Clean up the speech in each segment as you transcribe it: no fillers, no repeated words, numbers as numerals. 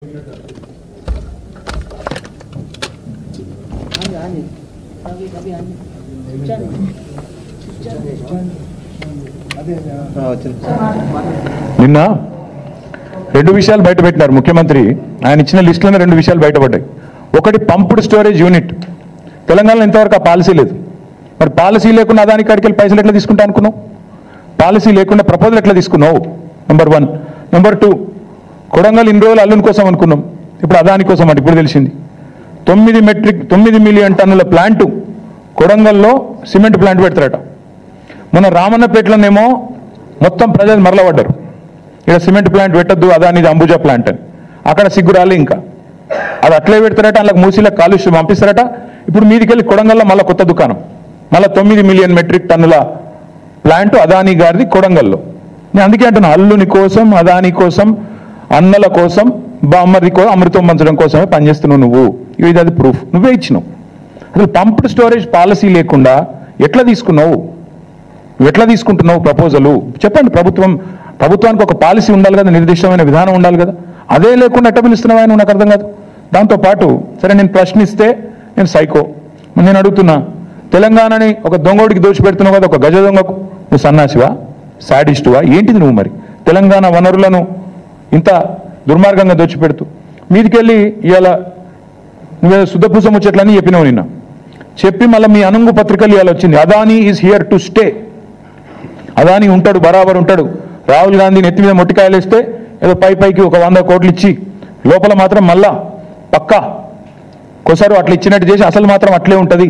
నిన్న రెండు విషయాలు బయట పెట్టినారు ముఖ్యమంత్రి. ఆయన ఇచ్చిన లిస్టులోనే రెండు విషయాలు బయటపడ్డాయి. ఒకటి పంప్డ్ స్టోరేజ్ యూనిట్. తెలంగాణలో ఇంతవరకు ఆ పాలసీ లేదు. మరి పాలసీ లేకుండా అదాని కాడికి వెళ్ళి పైసలు ఎట్లా తీసుకుంటా అనుకున్నావు? పాలసీ లేకుండా ప్రపోజల్ ఎట్లా తీసుకున్నావు? నెంబర్ 1. నెంబర్ 2, కొడంగల్ ఇన్ని రోజులు అల్లుని కోసం అనుకున్నాం, ఇప్పుడు అదాని కోసం అంటే ఇప్పుడు తెలిసింది. 9 మిలియన్ టన్నుల ప్లాంటు కొడంగల్లో సిమెంట్ ప్లాంట్ పెడతారట. మన రామన్నపేటలోనేమో మొత్తం ప్రజలు మరలబడ్డారు, ఇక్కడ సిమెంట్ ప్లాంట్ పెట్టద్దు అదానిది అంబుజా ప్లాంట్ అని. అక్కడ సిగ్గురాలి ఇంకా అది అట్లే పెడతారట, అందులో మూసీలకు కాలుష్యం పంపిస్తారట. ఇప్పుడు మీదికెళ్ళి కొడంగల్లో మళ్ళీ కొత్త దుకాణం, మళ్ళీ 9 మిలియన్ మెట్రిక్ టన్నుల ప్లాంట్ అదాని గారిది కొడంగల్లో. నేను అందుకే అంటున్నా, అల్లుని కోసం అదాని కోసం అన్నల కోసం బామ్మది కోసం అమృతం పంచడం కోసమే పనిచేస్తున్నావు నువ్వు. ఇది అది ప్రూఫ్ నువ్వే ఇచ్చినావు. అసలు పంప్డ్ స్టోరేజ్ పాలసీ లేకుండా ఎట్లా తీసుకున్నావు? నువ్వు ఎట్లా తీసుకుంటున్నావు ప్రపోజలు? చెప్పండి. ప్రభుత్వానికి ఒక పాలసీ ఉండాలి కదా, నిర్దిష్టమైన విధానం ఉండాలి కదా. అదే లేకుండా ఎట్లా పిలుస్తున్నావు ఆయన? నాకు అర్థం కాదు. దాంతోపాటు సరే నేను ప్రశ్నిస్తే నేను సైకో, నేను అడుగుతున్నా, తెలంగాణని ఒక దొంగోడికి దోచిపెడుతున్నావు కదా, ఒక గజ దొంగకు. నువ్వు సన్నాసివా, సాడిస్టువా, ఏంటిది నువ్వు? మరి తెలంగాణ వనరులను ఇంత దుర్మార్గంగా దోచిపెడుతూ మీదికెళ్ళి ఇవాళ నువ్వేదో శుద్ధపూస ముచ్చట్లని చెప్పినావు. నిన్న చెప్పి మళ్ళీ మీ అనుంగు పత్రికలు ఇవాళ వచ్చింది, Adani is here to stay. Adani ఉంటాడు, బరాబర్ ఉంటాడు. రాహుల్ గాంధీ నెత్తి మీద మొట్టికాయలు వేస్తే ఏదో పైకి ఒక 100 కోట్లు ఇచ్చి లోపల మాత్రం మళ్ళా పక్కా కొసరు అట్లా ఇచ్చినట్టు చేసి అసలు మాత్రం అట్లే ఉంటుంది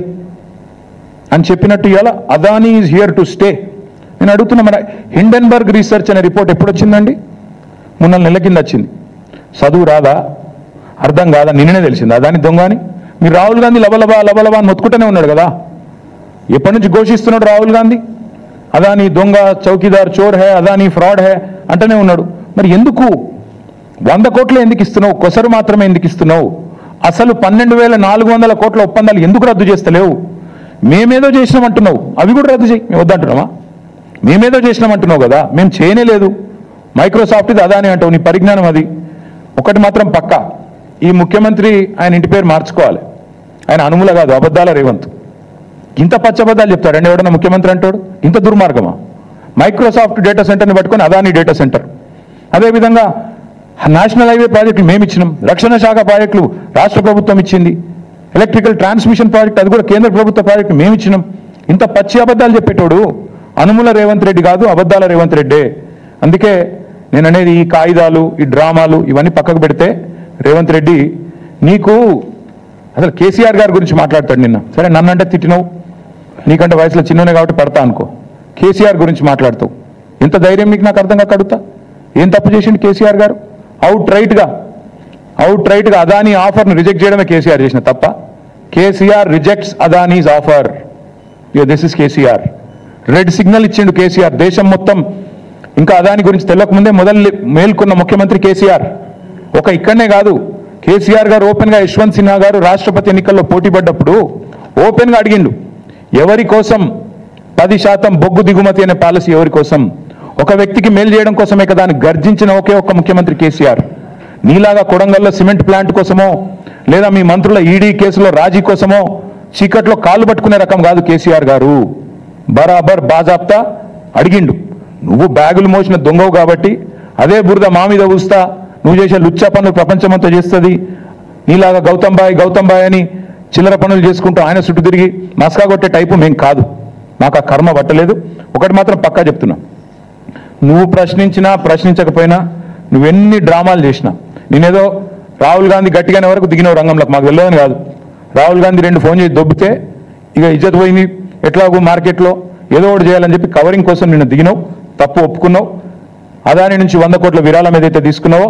అని చెప్పినట్టు ఇవాళ Adani is here to stay. నేను అడుగుతున్నా, మన హిండెన్బర్గ్ రీసెర్చ్ అనే రిపోర్ట్ ఎప్పుడు వచ్చిందండి? 3 నెలల కింద వచ్చింది. చదువు రాదా, అర్థం కాదా? నిన్ననే తెలిసింది అదాని దొంగ అని. మీరు రాహుల్ గాంధీ లబలబా అని మొత్తుకుంటూనే ఉన్నాడు కదా. ఎప్పటి నుంచి ఘోషిస్తున్నాడు రాహుల్ గాంధీ? అదాని దొంగ, చౌకీదార్, చోర్ హే, అదాని ఫ్రాడ్ హే అంటూనే ఉన్నాడు. మరి ఎందుకు 100 కోట్లు ఎందుకు ఇస్తున్నావు? కొసరు మాత్రమే ఎందుకు ఇస్తున్నావు? అసలు 12,400 కోట్ల ఒప్పందాలు ఎందుకు రద్దు చేస్తలేవు? మేమేదో చేసినామంటున్నావు, అవి కూడా రద్దు చేయి. మేము వద్దంటున్నామా? మేమేదో చేసినామంటున్నావు కదా, మేము చేయనే లేదు. మైక్రోసాఫ్ట్ ఇది అదాని అంటావు, నీ పరిజ్ఞానం అది. ఒకటి మాత్రం పక్కా, ఈ ముఖ్యమంత్రి ఆయన ఇంటి పేరు మార్చుకోవాలి. ఆయన అనుముల కాదు, అబద్ధాల రేవంత్. ఇంత పచ్చబద్దాలు చెప్తాడండి ఎవడన్నా ముఖ్యమంత్రి అంటాడు? ఇంత దుర్మార్గమా? మైక్రోసాఫ్ట్ డేటా సెంటర్ని పట్టుకొని అదాని డేటా సెంటర్. అదేవిధంగా నేషనల్ హైవే ప్రాజెక్టులు మేము ఇచ్చినాం, రక్షణ శాఖ ప్రాజెక్టులు రాష్ట్ర ప్రభుత్వం ఇచ్చింది, ఎలక్ట్రికల్ ట్రాన్స్మిషన్ ప్రాజెక్ట్ అది కూడా కేంద్ర ప్రభుత్వ ప్రాజెక్టు మేము ఇచ్చినాం. ఇంత పచ్చి అబద్ధాలు చెప్పేటోడు అనుముల రేవంత్ రెడ్డి కాదు, అబద్ధాల రేవంత్ రెడ్డే. అందుకే నేను అనేది, ఈ కాయిదాలు, ఈ డ్రామాలు ఇవన్నీ పక్కకు పెడితే రేవంత్ రెడ్డి నీకు అసలు కేసీఆర్ గారి గురించి మాట్లాడతాడు. నిన్న సరే నన్నంటే తిట్టినావు, నీకంటే వయసులో చిన్ననే కాబట్టి పడతా అనుకో. కేసీఆర్ గురించి మాట్లాడతావు, ఎంత ధైర్యం నీకు? నాకు అర్థం కాక అడుగుతా, ఏం తప్పు చేసిండు కేసీఆర్ గారు? అవుట్ రైట్గా అదానీ ఆఫర్ను రిజెక్ట్ చేయడమే కేసీఆర్ చేసిన తప్ప. KCR rejects Adanis offer. This is KCR. Red signal ఇచ్చిండు కేసీఆర్. దేశం మొత్తం ఇంకా అదాని గురించి తెలియకముందే మేల్కొన్న ముఖ్యమంత్రి కేసీఆర్. ఇక్కడనే కాదు, కేసీఆర్ గారు ఓపెన్గా యశ్వంత్ సిన్హా గారు రాష్ట్రపతి ఎన్నికల్లో పోటీ పడ్డప్పుడు ఓపెన్గా అడిగిండు, ఎవరి కోసం 10% బొగ్గు దిగుమతి అనే పాలసీ ఎవరి కోసం? ఒక వ్యక్తికి మేలు చేయడం కోసమే కదా అని గర్జించిన ఒకే ఒక్క ముఖ్యమంత్రి కేసీఆర్. నీలాగా కొడంగల్లో సిమెంట్ ప్లాంట్ కోసమో లేదా మీ మంత్రుల ఈడీ కేసులో రాజీ కోసమో చీకట్లో కాళ్ళు పట్టుకునే రకం కాదు కేసీఆర్ గారు. బరాబర్ బాజాప్తా అడిగిండు. నువ్వు బ్యాగులు మోసిన దొంగవు కాబట్టి అదే బురద మా మీద ఊస్తా, నువ్వు చేసే లుచ్చా పనులు ప్రపంచమంతా చేస్తుంది. నీలాగా గౌతమ్ బాయ్ అని చిల్లర పనులు చేసుకుంటూ ఆయన చుట్టూ తిరిగి మస్కా కొట్టే టైపు మేం కాదు, నాకు ఆ కర్మ పట్టలేదు. ఒకటి మాత్రం పక్కా చెప్తున్నా, నువ్వు ప్రశ్నించకపోయినా నువ్వెన్ని డ్రామాలు చేసినా, నేనేదో రాహుల్ గాంధీ గట్టిగానే వరకు దిగినవు రంగంలోకి, మాకు వెళ్ళదని కాదు. రాహుల్ గాంధీ 2 ఫోన్ చేసి దొబ్బితే ఇక ఇజ్జత్ పోయింది, ఎట్లాగో మార్కెట్లో ఏదో ఒకటి చేయాలని చెప్పి కవరింగ్ కోసం నిన్ను దిగినావు, తప్పు ఒప్పుకున్నావు. అదాని నుంచి 100 కోట్ల విరాళం ఏదైతే తీసుకున్నావో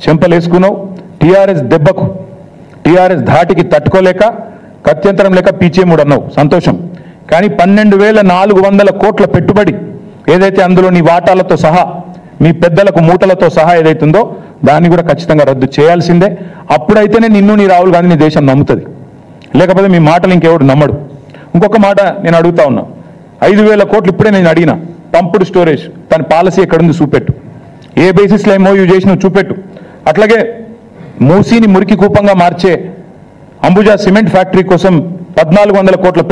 చెంపలేసుకున్నావు. టీఆర్ఎస్ ధాటికి తట్టుకోలేక కత్యంతరం లేక పీచేముడు అన్నావు, సంతోషం. కానీ 12,400 కోట్ల పెట్టుబడి ఏదైతే అందులో నీ వాటాలతో సహా మీ పెద్దలకు మూటలతో సహా ఏదైతుందో దాన్ని కూడా ఖచ్చితంగా రద్దు చేయాల్సిందే. అప్పుడైతేనే నిన్ను నీ రాహుల్ గాంధీని దేశం నమ్ముతుంది, లేకపోతే మీ మాటలు ఇంకెవడు నమ్మడు. ఇంకొక మాట నేను అడుగుతా ఉన్నా, 5,000 కోట్లు ఇప్పుడే నేను అడిగిన పంప్డ్ స్టోరేజ్ దాని పాలసీ ఎక్కడుంది చూపెట్టు, ఏ బేసిస్లో ఎంఓయూ చేసి నువ్వు చూపెట్టు. అట్లాగే మూసీని మురికి కూపంగా మార్చే అంబుజా సిమెంట్ ఫ్యాక్టరీ కోసం 1400 కోట్ల